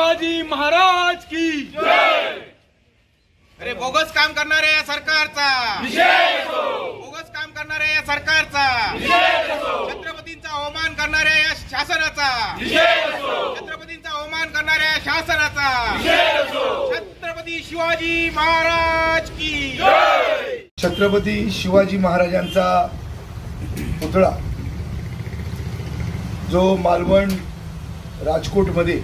शिवाजी महाराज की जय। अरे बोगस काम करणाऱ्या या सरकारचा बोगस काम करणाऱ्या या सरकारचा छत्रपतींचा अवमान करणाऱ्या या शासनाचा छत्रपतींचा अवमान करणाऱ्या या शासनाचा छत्रपती शिवाजी महाराज की जय। छत्रपती शिवाजी महाराजांचा पुतळा जो मालवण राजकोट मध्ये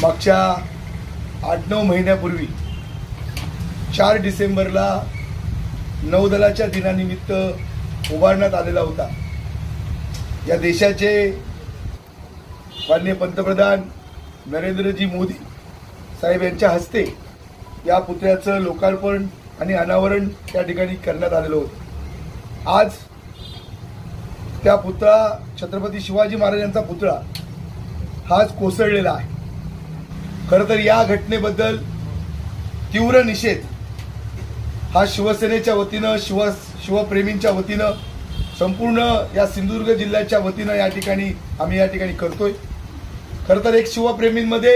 मागच्या 8-9 महिन्यापूर्वी 4 डिसेंबरला नौदलाच्या दिनानिमित्त उभारण्यात आलेला होता। या देशाचे माननीय पंतप्रधान नरेंद्रजी मोदी साहेब यांच्या हस्ते या पुतळ्याचं लोकार्पण आणि अनावरण त्या ठिकाणी करण्यात आलेलं होतं। आज त्या पुतळा छत्रपती शिवाजी महाराजांचा पुतळा हाच कोसळलेला आहे। खरं तर या घटनेबद्दल तीव्र निषेध हा शिवसेनेच्या वतीनं शिवप्रेमींच्या वतीनं संपूर्ण या सिंधुदुर्ग जिल्ह्याच्या वतीनं आम्ही या ठिकाणी करतोय। खरं तर एक शिवप्रेमींमध्ये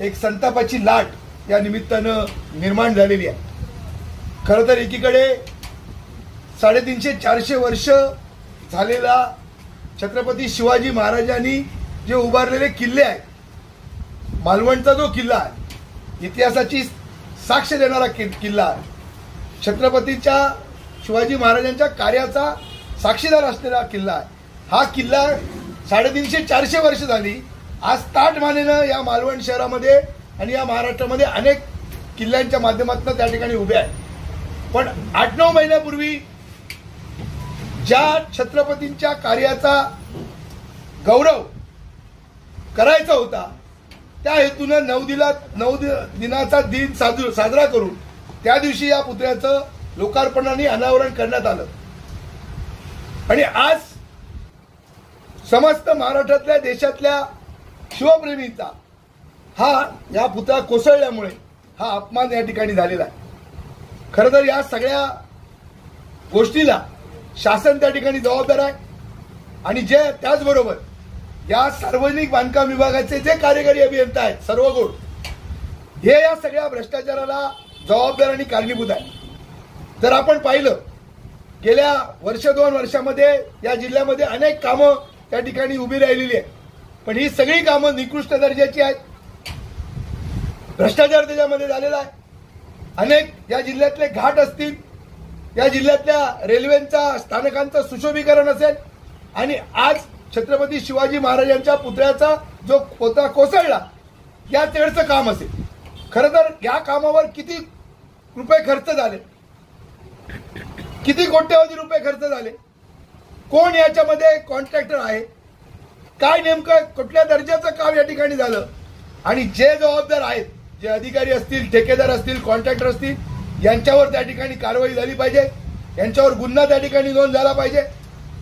एक संतापाची लाट या निमित्तानं निर्माण झालेली आहे। खरं तर एकीकडे 350-400 वर्ष झालेला छत्रपती शिवाजी महाराजांनी जे उभारलेले किल्ले आहेत, मालवणचा जो किल्ला आहे इतिहासाची साक्ष देणारा किल्ला आहे, छत्रपतीच्या शिवाजी महाराजांच्या कार्याचा साक्षीदार असलेला किल्ला आहे। हा किल्ला 350-400 वर्ष झाली आज ताटमानेनं या मालवण शहरामध्ये आणि या महाराष्ट्रामध्ये अनेक किल्ल्यांच्या माध्यमातून त्या ठिकाणी उभे आहे। पण 8-9 महिन्यापूर्वी ज्या छत्रपतींच्या कार्याचा गौरव करायचा होता त्या हेतूनं 9 दिनाचा दिन साजरा करून त्या दिवशी या पुतळ्याचं लोकार्पण आणि अनावरण करण्यात आलं। आणि आज समस्त महाराष्ट्रातल्या देशातल्या शिवप्रेमींचा या पुतळा कोसळल्यामुळे हा अपमान या ठिकाणी झालेला आहे। खरं तर या सगळ्या गोष्टीला शासन त्या ठिकाणी जबाबदार आहे आणि त्याचबरोबर या सार्वजनिक बांधकाम विभागाचे जे कार्यकारी अभियंता आहेत सर्वगुण हे या सगळ्या भ्रष्टाचाराला जबाबदार आणि कारणीभूत आहे। जर आपण पाहिलं गेल्या 1-2 वर्षामध्ये या जिल्ह्यामध्ये अनेक कामं त्या ठिकाणी उभी राहिलेली आहेत, पण ही सगळी कामं निकृष्ट दर्जाची आहेत। भ्रष्टाचार त्याच्यामध्ये झालेला आहे। अनेक या जिल्ह्यातले घाट असतील, या जिल्ह्यातल्या रेल्वेच्या स्थानकांचं सुशोभीकरण असेल आणि आज छत्रपती शिवाजी महाराजांच्या पुतळ्याचा जो पुतळा कोसळला या तेवढचं काम असेल। खरं तर या कामावर किती रुपये खर्च झाले, किती कोट्यवधी रुपये खर्च झाले, कोण याच्यामध्ये कॉन्ट्रॅक्टर आहे, काय नेमकं कुठल्या दर्जाचं काम या ठिकाणी झालं आणि जे जबाबदार आहेत, जे अधिकारी असतील, ठेकेदार असतील, कॉन्ट्रॅक्टर असतील, यांच्यावर त्या ठिकाणी कारवाई झाली पाहिजे, यांच्यावर गुन्हा त्या ठिकाणी नोंद झाला पाहिजे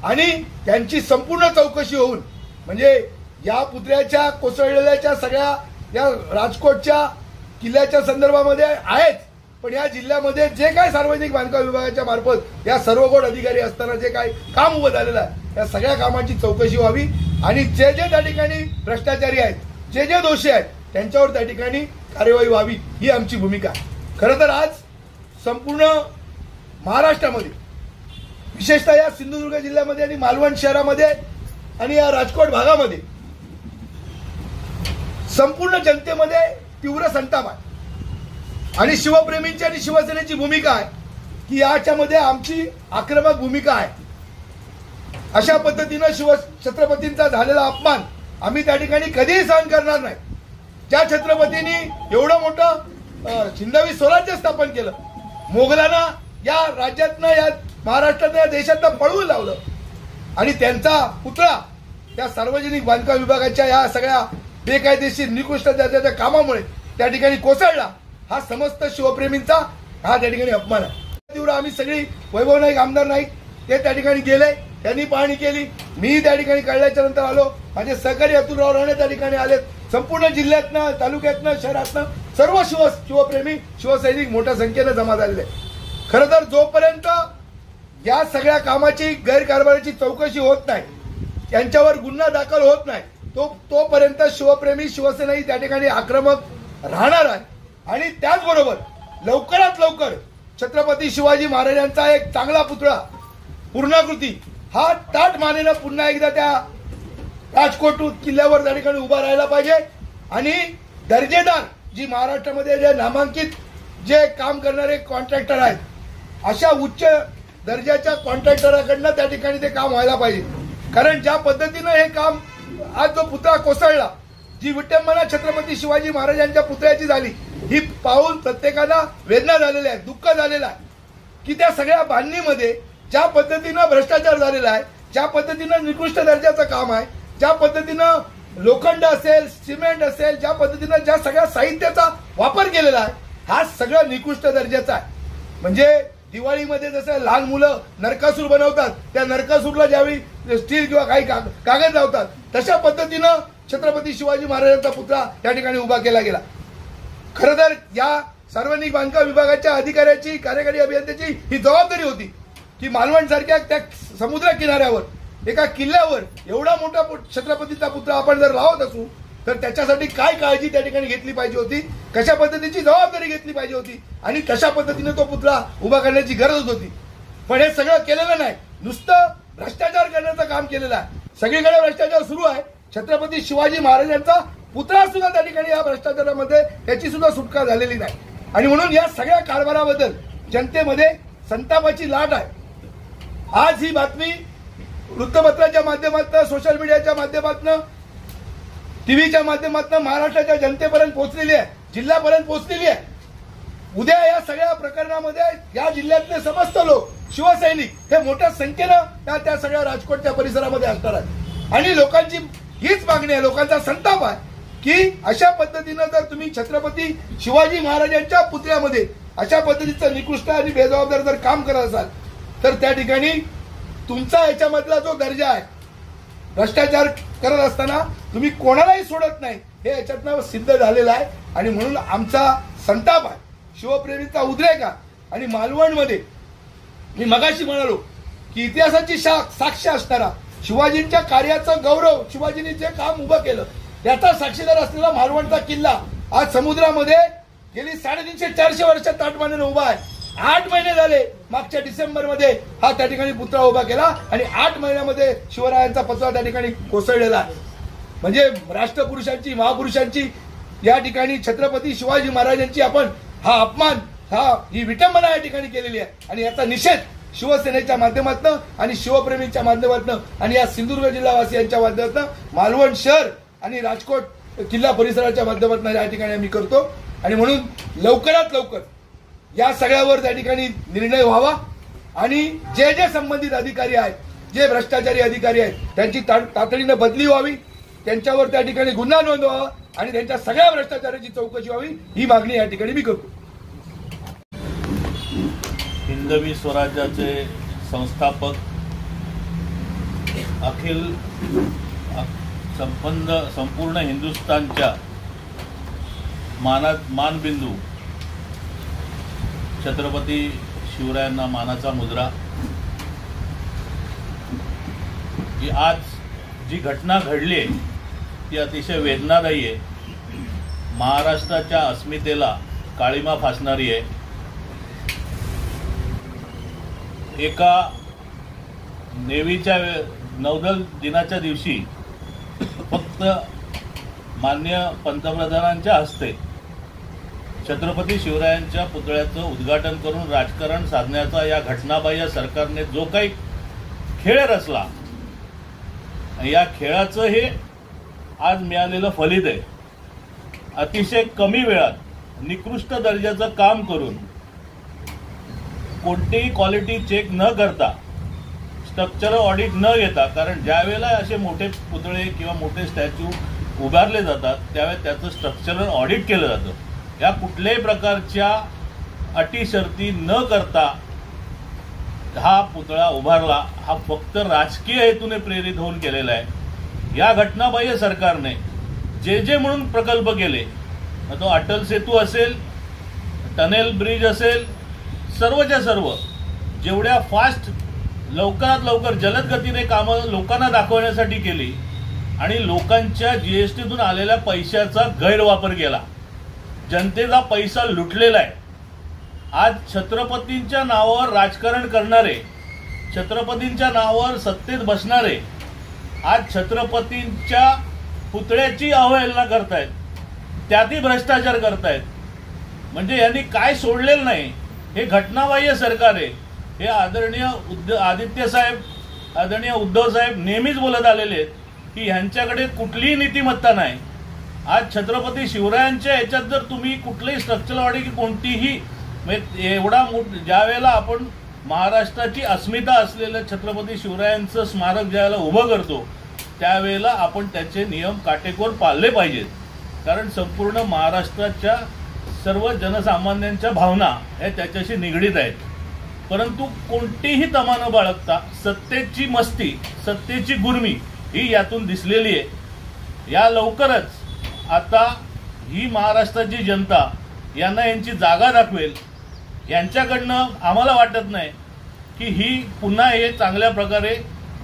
आणि त्यांची संपूर्ण चौकशी होऊन म्हणजे या पुतळ्याच्या कोसळलेल्या सगळ्या या राजकोटच्या किल्ल्याच्या संदर्भामध्ये आहेच, पण या जिल्ह्यामध्ये जे काय सार्वजनिक बांधकाम विभागाच्या मार्फत या सर्वगुण अधिकारी असताना जे काय काम उभं झालेलं आहे त्या सगळ्या कामाची चौकशी व्हावी आणि जे त्या ठिकाणी भ्रष्टाचारी आहेत, जे दोषी आहेत त्यांच्यावर त्या ठिकाणी कार्यवाही व्हावी ही आमची भूमिका आहे। खरं तर आज संपूर्ण महाराष्ट्रामध्ये विशेषतः या सिंधुदुर्ग जिल्ह्यामध्ये आणि मालवण शहरामध्ये आणि या राजकोट भागामध्ये संपूर्ण जनतेमध्ये तीव्र संताप आहे आणि शिवप्रेमींची आणि शिवसेनेची भूमिका आहे की याच्यामध्ये आमची आक्रमक भूमिका आहे। अशा पद्धतीनं छत्रपतींचा झालेला अपमान आम्ही त्या ठिकाणी कधीही सहन करणार नाही। ज्या छत्रपतींनी एवढं मोठं हिंदवी स्वराज्य स्थापन केलं, मोगलांना या राज्यातनं या महाराष्ट्रातनं या देशातनं पळवून लावलं आणि त्यांचा पुतळा त्या सार्वजनिक बांधकाम विभागाच्या या सगळ्या बेकायदेशीर निकृष्ट दर्जाच्या कामामुळे त्या ठिकाणी कोसळला, हा समस्त शिवप्रेमींचा हा त्या ठिकाणी अपमान आहे। तीव्र आम्ही सगळी वैभव नाईक आमदार नाईक ते त्या ठिकाणी गेले, त्यांनी पाहणी केली, मी त्या ठिकाणी कळल्याच्या नंतर आलो, माझे सहकारी अतुलराव राणे त्या ठिकाणी आलेत, संपूर्ण जिल्ह्यातनं, तालुक्यातनं, शहरातनं सर्व शिवप्रेमी शिवसैनिक मोठ्या संख्येने जमा झालेले। खरं तर जोपर्यंत या सगळ्या कामाची गैरकारभाराची चौकशी होत नाही, त्यांच्यावर गुन्हा दाखल होत नाही, तोपर्यंत शिवप्रेमी शिवसेना ही त्या ठिकाणी आक्रमक राहणार आहे. आणि त्याचबरोबर लवकरात लवकर छत्रपती शिवाजी महाराजांचा एक चांगला पुतळा पूर्णाकृती हा ताट मानेनं पुन्हा एकदा त्या राजकोट किल्ल्यावर त्या ठिकाणी उभा राहायला पाहिजे. आणि दर्जेदार जी महाराष्ट्रामध्ये जे नामांकित जे काम करणारे कॉन्ट्रॅक्टर आहेत अशा उच्च दर्जाच्या कॉन्ट्रॅक्टराकडनं त्या ठिकाणी ते काम व्हायला पाहिजे. कारण ज्या पद्धतीनं हे काम आज जो पुतळा कोसळला, जी विटंबना छत्रपती शिवाजी महाराजांच्या पुतळ्याची झाली, ही पाहून प्रत्येकाला वेदना झालेल्या आहे, दुःख झालेलं आहे की त्या सगळ्या बांधणीमध्ये ज्या पद्धतीनं भ्रष्टाचार झालेला आहे, ज्या पद्धतीनं निकृष्ट दर्जाचं काम आहे, ज्या पद्धतीनं लोखंड असेल, सिमेंट असेल, ज्या पद्धतीनं ज्या सगळ्या साहित्याचा वापर केलेला आहे, हा सगळं निकृष्ट दर्जाचा आहे. म्हणजे दिवाळीमध्ये जसं लहान मुलं नरकासूर बनवतात, त्या नरकासूरला ज्यावेळी स्टील किंवा काही कागद लावतात, तशा पद्धतीनं छत्रपती शिवाजी महाराजांचा पुतळा त्या ठिकाणी उभा केला गेला. खरं तर या सार्वजनिक बांधकाम विभागाच्या अधिकाऱ्याची, कार्यकारी अभियंत्याची ही जबाबदारी होती की मालवण सारख्या त्या समुद्र किनाऱ्यावर एका किल्ल्यावर एवढा मोठा छत्रपतीचा पुतळा आपण जर लावत असू तर त्याच्यासाठी काय काळजी त्या ठिकाणी घेतली पाहिजे होती, कशा पद्धतीची जबाबदारी घेतली पाहिजे होती आणि कशा पद्धतीने तो पुतळा उभा करण्याची गरज होती. पण हे सगळं केलेलं नाही, नुसतं भ्रष्टाचार करण्याचं काम केलेलं आहे. सगळीकडे भ्रष्टाचार सुरू आहे. छत्रपती शिवाजी महाराजांचा पुतळा सुद्धा त्या ठिकाणी या भ्रष्टाचारामध्ये त्याची सुद्धा सुटका झालेली नाही. आणि म्हणून या सगळ्या कारभाराबद्दल जनतेमध्ये संतापाची लाट आहे. आज ही बातमी वृत्तपत्राच्या माध्यमातून, सोशल मीडियाच्या माध्यमातून, टीव्हीच्या माध्यमातून महाराष्ट्राच्या जनतेपर्यंत पोहोचलेली आहे, जिल्ह्यापर्यंत पोहोचलेली आहे. उद्या या सगळ्या प्रकरणामध्ये या जिल्ह्यातले समस्त लोक, शिवसैनिक हे मोठ्या संख्येनं त्या सगळ्या राजकोटच्या परिसरामध्ये असणार आहेत. आणि लोकांची हीच मागणी आहे, लोकांचा संताप आहे की अशा पद्धतीनं जर तुम्ही छत्रपती शिवाजी महाराजांच्या पुतळ्यामध्ये अशा पद्धतीचं निकृष्ट आणि बेजबाबदार जर काम करत असाल तर त्या ठिकाणी तुमचा याच्यामधला जो दर्जा आहे, भ्रष्टाचार करत असताना तुम्ही कोणालाही सोडत नाही, हे याच्यातनं सिद्ध झालेलं आहे. आणि म्हणून आमचा संताप आहे, शिवप्रेमीचा उद्रेक आहे. आणि मालवणमध्ये मी मगाशी म्हणालो की इतिहासाची साक्ष असणारा शिवाजींच्या कार्याचं गौरव, शिवाजींनी जे काम उभं केलं त्याचा साक्षीदार असलेला मालवणचा किल्ला आज समुद्रामध्ये गेली 350-400 वर्ष ताटमानेनं उभा आहे. 8 महिने झाले, मागच्या डिसेंबरमध्ये हा त्या ठिकाणी पुतळा उभा केला आणि 8 महिन्यामध्ये शिवरायांचा पुतळा त्या ठिकाणी कोसळलेला आहे. म्हणजे राष्ट्रपुरुषांची, महापुरुषांची, या ठिकाणी छत्रपती शिवाजी महाराजांची आपण हा अपमान, ही विटंबना या ठिकाणी केलेली आहे. आणि याचा निषेध शिवसेनेच्या माध्यमातून आणि शिवप्रेमींच्या माध्यमातून आणि या सिंधुदुर्ग जिल्हावासियांच्या माध्यमातून, मालवण शहर आणि राजकोट किल्ला परिसराच्या माध्यमातून या ठिकाणी आम्ही करतो. आणि म्हणून लवकरात लवकर या सगळ्यावर त्या ठिकाणी निर्णय व्हावा आणि जे जे संबंधित अधिकारी आहेत, जे भ्रष्टाचारी अधिकारी आहेत, त्यांची तातडीनं बदली व्हावी, त्यांच्यावर त्या ठिकाणी गुन्हा नोंदवावा आणि त्यांच्या सगळ्या भ्रष्टाचाराची चौकशी व्हावी, ही मागणी या ठिकाणी मी करतो. हिंदवी स्वराज्याचे संस्थापक, अखिल संपूर्ण हिंदुस्थानच्या मानबिंदू छत्रपती शिवरायांना मानाचा मुजरा, ही आज जी घटना घडली आहे ती अतिशय वेदनादायी आहे. महाराष्ट्राच्या अस्मितेला काळिमा फासणारी आहे. एका नेव्हीच्या नौदल दिनाच्या दिवशी फक्त माननीय पंतप्रधानांच्या हस्ते छत्रपती शिवरायांच्या पुतळ्याचं उद्घाटन करून राजकारण साधण्याचा या घटनाबाह्य सरकारने जो काही खेळ रचला, या खेळाचं हे आज मिळालेलं फलित आहे. अतिशय कमी वेळात निकृष्ट दर्जाचं काम करून, कोणतीही क्वालिटी चेक न करता, स्ट्रक्चरल ऑडिट न घेता, कारण ज्यावेळेला असे मोठे पुतळे किंवा मोठे स्टॅच्यू उभारले जातात त्यावेळेस त्याचं स्ट्रक्चरल ऑडिट केलं जातं. या कुठल्याही प्रकारच्या अटी शर्ती न करता हा पुतळा उभारला, हा फक्त राजकीय हेतूने प्रेरित होऊन केलेला आहे. या घटनाबाह्य सरकारने जे जे म्हणून प्रकल्प केले, तो अटल सेतू असेल, टनेल ब्रिज असेल, सर्वच्या सर्व जेवढ्या फास्ट, लवकरात लवकर जलद गतीने कामं लोकांना दाखवण्यासाठी केली, आणि लोकांच्या जीएसटीतून आलेल्या पैशाचा गैरवापर केला, जनतेचा पैसा लुटलेला आहे। आज छत्रपतींच्या नावावर राजकारण करणारे, छत्रपतींच्या नावावर सत्तेत बसणारे आज छत्रपतींच्या पुतळ्याची अवहेलना करतायत, त्यातही भ्रष्टाचार करतायत। म्हणजे यांनी काय सोडलेलं नाही। हे घटनाबाह्य सरकार आहे। हे आदरणीय आदरणीय उद्धव साहेब नेहमीच बोलत आलेले आहेत की ह्यांच्याकडे कुठलीही नीतिमत्ता नाही। आज छत्रपती शिवरायांच्या ह्याच्यात जर तुम्ही कुठलीही स्ट्रक्चरल ऑडिट की कोणतीही एवढा ज्या वेळेला आपण महाराष्ट्राची अस्मिता असलेलं छत्रपती शिवरायांचं स्मारक ज्यावेळेला उभं करतो त्यावेळेला आपण त्याचे नियम काटेकोर पाळले पाहिजेत, कारण संपूर्ण महाराष्ट्राच्या सर्व जनसामान्यांच्या भावना हे त्याच्याशी निगडीत आहेत। परंतु कोणतीही तमा न बाळगता सत्तेची मस्ती, सत्तेची गुर्मी ही यातून दिसलेली आहे। या लवकरच आता ही महाराष्ट्राची जनता यांना यांची जागा दाखवेल। यांच्याकडनं आम्हाला वाटत नाही की ही पुन्हा हे चांगल्या प्रकारे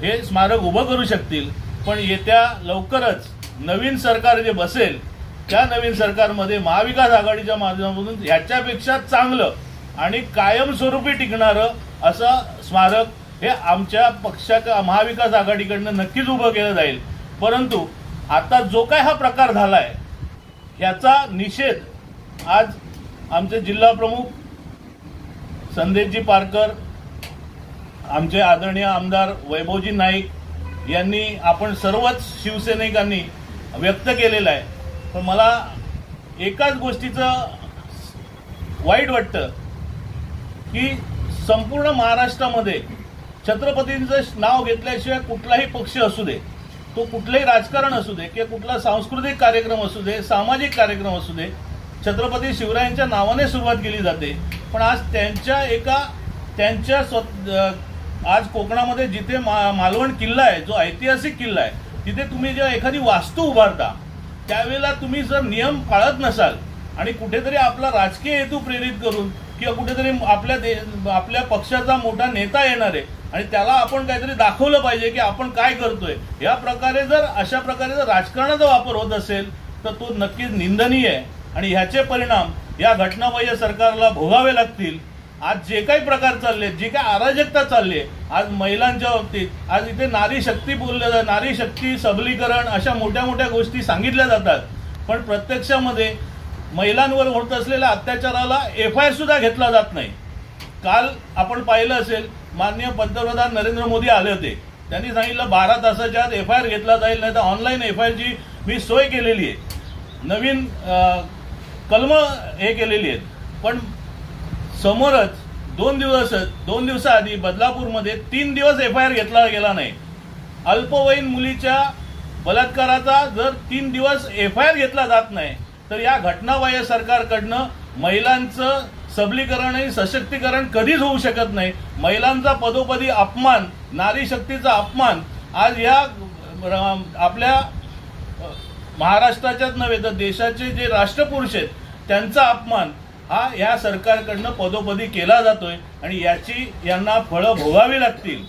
हे स्मारक उभं करू शकतील, पण येत्या लवकरच नवीन सरकार जे बसेल त्या नवीन सरकारमध्ये महाविकास आघाडीच्या माध्यमातून ह्याच्यापेक्षा चांगलं आणि कायमस्वरूपी टिकणारं असं स्मारक हे आमच्या पक्षाच्या महाविकास आघाडीकडनं नक्कीच उभं केलं जाईल। परंतु आता जो काय हा प्रकार झालाय याचा निषेध आज आमचे जिल्हा प्रमुख संदेशजी पारकर, आमचे आदरणीय आमदार वैभवजी नाईक यांनी आपण सर्वच शिवसैनिकांनी व्यक्त केलेला आहे। पण मला एकाच गोष्टीचं वाईट वाटतं की संपूर्ण महाराष्ट्रामध्ये छत्रपतींचं नाव घेतल्याशिवाय कुठलाही पक्ष असू दे, तो कुठलंही राजकारण असू दे किंवा कुठला सांस्कृतिक कार्यक्रम असू दे, सामाजिक कार्यक्रम असू दे, छत्रपती शिवरायांच्या नावाने सुरुवात केली जाते। पण आज आज कोकणामध्ये जिथे मालवण किल्ला आहे, जो ऐतिहासिक किल्ला आहे, तिथे तुम्ही जेव्हा एखादी वास्तू उभारता त्यावेळेला तुम्ही जर नियम पाळत नसाल आणि कुठेतरी आपला राजकीय हेतू प्रेरित करून किंवा कुठेतरी आपल्या पक्षाचा मोठा नेता येणार आहे आणि त्याला आपण काहीतरी दाखवलं पाहिजे की आपण काय करतोय, या प्रकारे जर अशा प्रकारे जर राजकारणाचा वापर होत असेल तर तो नक्कीच निंदनीय आहे आणि ह्याचे परिणाम या घटनाबाह्य सरकारला भोगावे लागतील। आज जे काही प्रकार चालले, जी काही अराजकता चालली आहे, आज महिलांच्या बाबतीत आज इथे नारी शक्ती बोललं जातं, नारी शक्ती सबलीकरण अशा मोठ्या मोठ्या गोष्टी सांगितल्या जातात, पण प्रत्यक्षामध्ये महिलांवर होत असलेल्या अत्याचाराला FIR सुद्धा घेतला जात नाही। काल आपण पाहिलं असेल माननीय पंतप्रधान नरेंद्र मोदी आले होते, त्यांनी सांगितलं 12 तासाच्या आत FIR घेतला जाईल, नाही तर ऑनलाईन FIRची मी सोय केलेली आहे, नवीन कलम हे केलेली आहेत। पण समोरच 2 दिवसाआधी बदलापूरमध्ये 3 दिवस FIR घेतला गेला नाही। अल्पवयीन मुलीच्या बलात्काराचा जर 3 दिवस FIR घेतला जात नाही तर या घटनाबाह्य सरकारकडनं महिलांचं सबलीकरण आणि सशक्तीकरण कधीच होऊ शकत नाही। महिलांचा पदोपदी अपमान, नारी शक्तीचा अपमान आज या आपल्या महाराष्ट्राच्याच नव्हे तर देशाचे जे राष्ट्रपुरुष आहेत त्यांचा अपमान हा या सरकारकडनं पदोपदी केला जातोय आणि याची यांना फळं भोगावी लागतील।